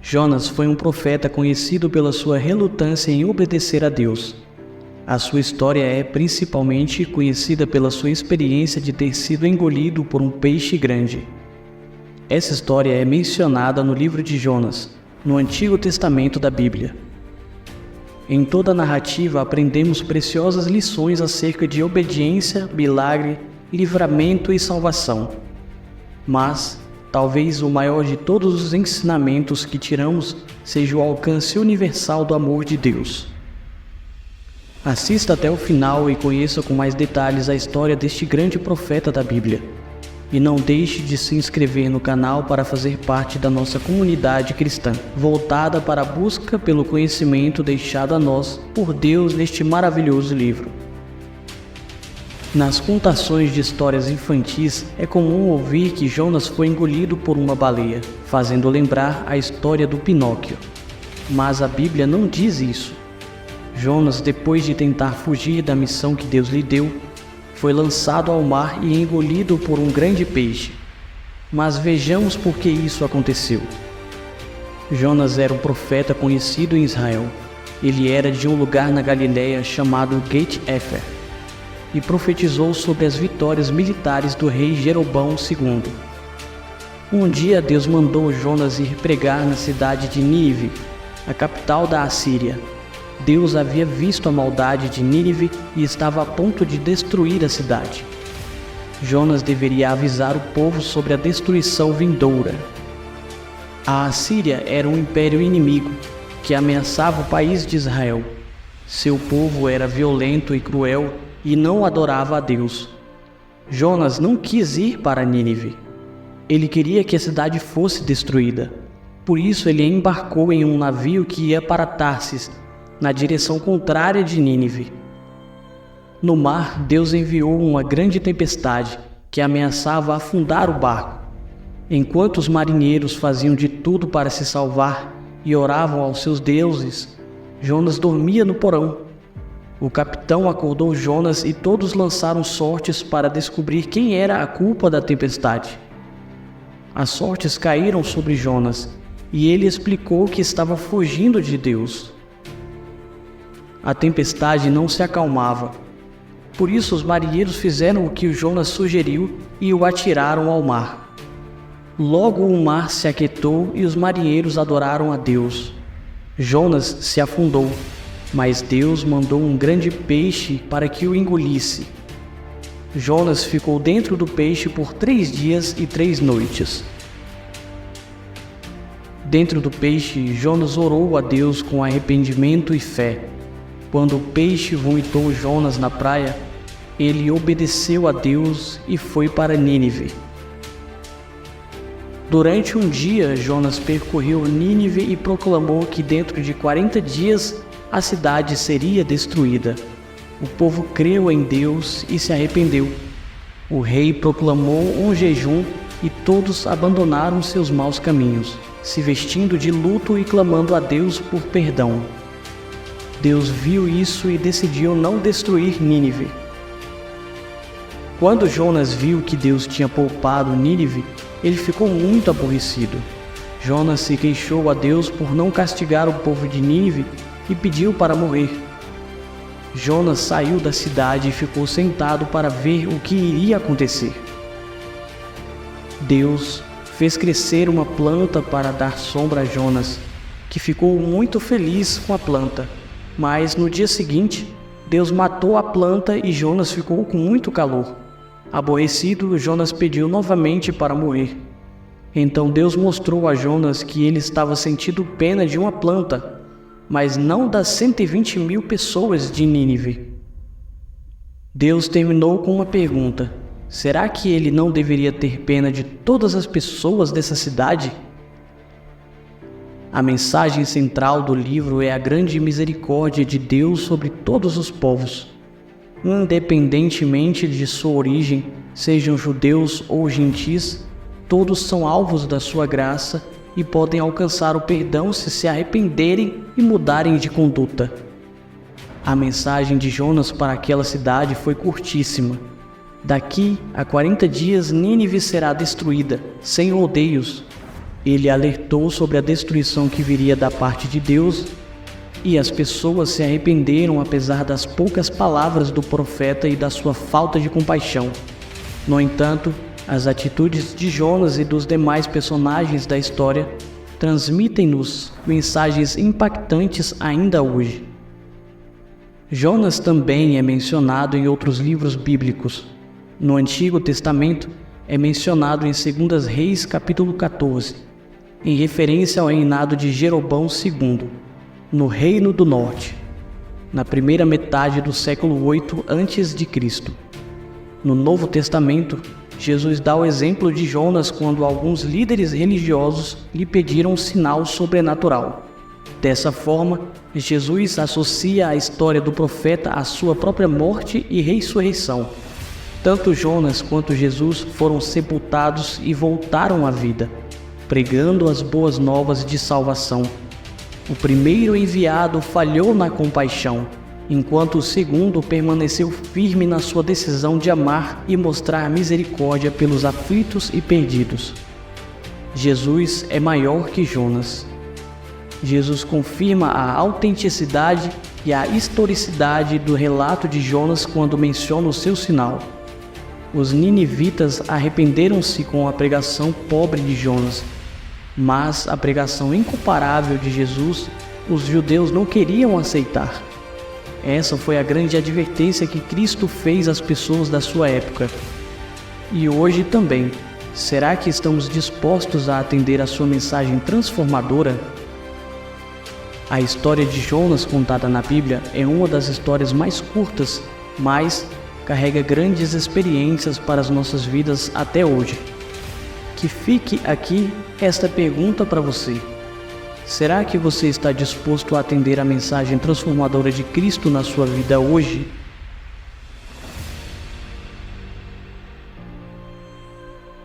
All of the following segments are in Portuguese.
Jonas foi um profeta conhecido pela sua relutância em obedecer a Deus. A sua história é principalmente conhecida pela sua experiência de ter sido engolido por um peixe grande. Essa história é mencionada no livro de Jonas, no Antigo Testamento da Bíblia. Em toda a narrativa aprendemos preciosas lições acerca de obediência, milagre, livramento e salvação. Mas, talvez o maior de todos os ensinamentos que tiramos seja o alcance universal do amor de Deus. Assista até o final e conheça com mais detalhes a história deste grande profeta da Bíblia. E não deixe de se inscrever no canal para fazer parte da nossa comunidade cristã, voltada para a busca pelo conhecimento deixado a nós por Deus neste maravilhoso livro. Nas contações de histórias infantis, é comum ouvir que Jonas foi engolido por uma baleia, fazendo lembrar a história do Pinóquio. Mas a Bíblia não diz isso. Jonas, depois de tentar fugir da missão que Deus lhe deu, foi lançado ao mar e engolido por um grande peixe. Mas vejamos por que isso aconteceu. Jonas era um profeta conhecido em Israel. Ele era de um lugar na Galileia chamado Gat-Hefer e profetizou sobre as vitórias militares do rei Jeroboão II. Um dia Deus mandou Jonas ir pregar na cidade de Nínive, a capital da Assíria. Deus havia visto a maldade de Nínive e estava a ponto de destruir a cidade. Jonas deveria avisar o povo sobre a destruição vindoura. A Assíria era um império inimigo que ameaçava o país de Israel. Seu povo era violento e cruel e não adorava a Deus. Jonas não quis ir para Nínive. Ele queria que a cidade fosse destruída. Por isso ele embarcou em um navio que ia para Tarsis, na direção contrária de Nínive. No mar, Deus enviou uma grande tempestade que ameaçava afundar o barco. Enquanto os marinheiros faziam de tudo para se salvar e oravam aos seus deuses, Jonas dormia no porão. O capitão acordou Jonas e todos lançaram sortes para descobrir quem era a culpa da tempestade. As sortes caíram sobre Jonas e ele explicou que estava fugindo de Deus. A tempestade não se acalmava. Por isso os marinheiros fizeram o que o Jonas sugeriu e o atiraram ao mar. Logo o mar se aquietou e os marinheiros adoraram a Deus. Jonas se afundou, mas Deus mandou um grande peixe para que o engolisse. Jonas ficou dentro do peixe por 3 dias e 3 noites. Dentro do peixe, Jonas orou a Deus com arrependimento e fé. Quando o peixe vomitou Jonas na praia, ele obedeceu a Deus e foi para Nínive. Durante um dia, Jonas percorreu Nínive e proclamou que dentro de 40 dias a cidade seria destruída. O povo creu em Deus e se arrependeu. O rei proclamou um jejum e todos abandonaram seus maus caminhos, se vestindo de luto e clamando a Deus por perdão. Deus viu isso e decidiu não destruir Nínive. Quando Jonas viu que Deus tinha poupado Nínive, ele ficou muito aborrecido. Jonas se queixou a Deus por não castigar o povo de Nínive e pediu para morrer. Jonas saiu da cidade e ficou sentado para ver o que iria acontecer. Deus fez crescer uma planta para dar sombra a Jonas, que ficou muito feliz com a planta. Mas no dia seguinte, Deus matou a planta e Jonas ficou com muito calor. Aborrecido, Jonas pediu novamente para morrer. Então Deus mostrou a Jonas que ele estava sentindo pena de uma planta, mas não das 120.000 pessoas de Nínive. Deus terminou com uma pergunta: será que ele não deveria ter pena de todas as pessoas dessa cidade? A mensagem central do livro é a grande misericórdia de Deus sobre todos os povos. Independentemente de sua origem, sejam judeus ou gentis, todos são alvos da sua graça e podem alcançar o perdão se arrependerem e mudarem de conduta. A mensagem de Jonas para aquela cidade foi curtíssima. Daqui a 40 dias Nínive será destruída, sem rodeios. Ele alertou sobre a destruição que viria da parte de Deus, e as pessoas se arrependeram apesar das poucas palavras do profeta e da sua falta de compaixão. No entanto, as atitudes de Jonas e dos demais personagens da história transmitem-nos mensagens impactantes ainda hoje. Jonas também é mencionado em outros livros bíblicos. No Antigo Testamento, é mencionado em 2 Reis capítulo 14, em referência ao reinado de Jeroboão II, no Reino do Norte, na primeira metade do século 8 a.C. No Novo Testamento, Jesus dá o exemplo de Jonas quando alguns líderes religiosos lhe pediram um sinal sobrenatural. Dessa forma, Jesus associa a história do profeta à sua própria morte e ressurreição. Tanto Jonas quanto Jesus foram sepultados e voltaram à vida, pregando as boas novas de salvação. O primeiro enviado falhou na compaixão, enquanto o segundo permaneceu firme na sua decisão de amar e mostrar misericórdia pelos aflitos e perdidos. Jesus é maior que Jonas. Jesus confirma a autenticidade e a historicidade do relato de Jonas quando menciona o seu sinal. Os ninivitas arrependeram-se com a pregação pobre de Jonas, mas a pregação incomparável de Jesus os judeus não queriam aceitar. Essa foi a grande advertência que Cristo fez às pessoas da sua época. E hoje também, será que estamos dispostos a atender a sua mensagem transformadora? A história de Jonas contada na Bíblia é uma das histórias mais curtas, mas carrega grandes experiências para as nossas vidas até hoje. Que fique aqui esta pergunta para você. Será que você está disposto a atender a mensagem transformadora de Cristo na sua vida hoje?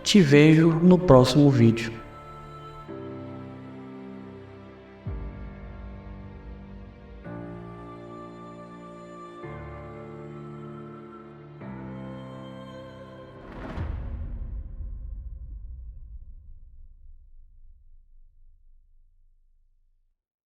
Te vejo no próximo vídeo.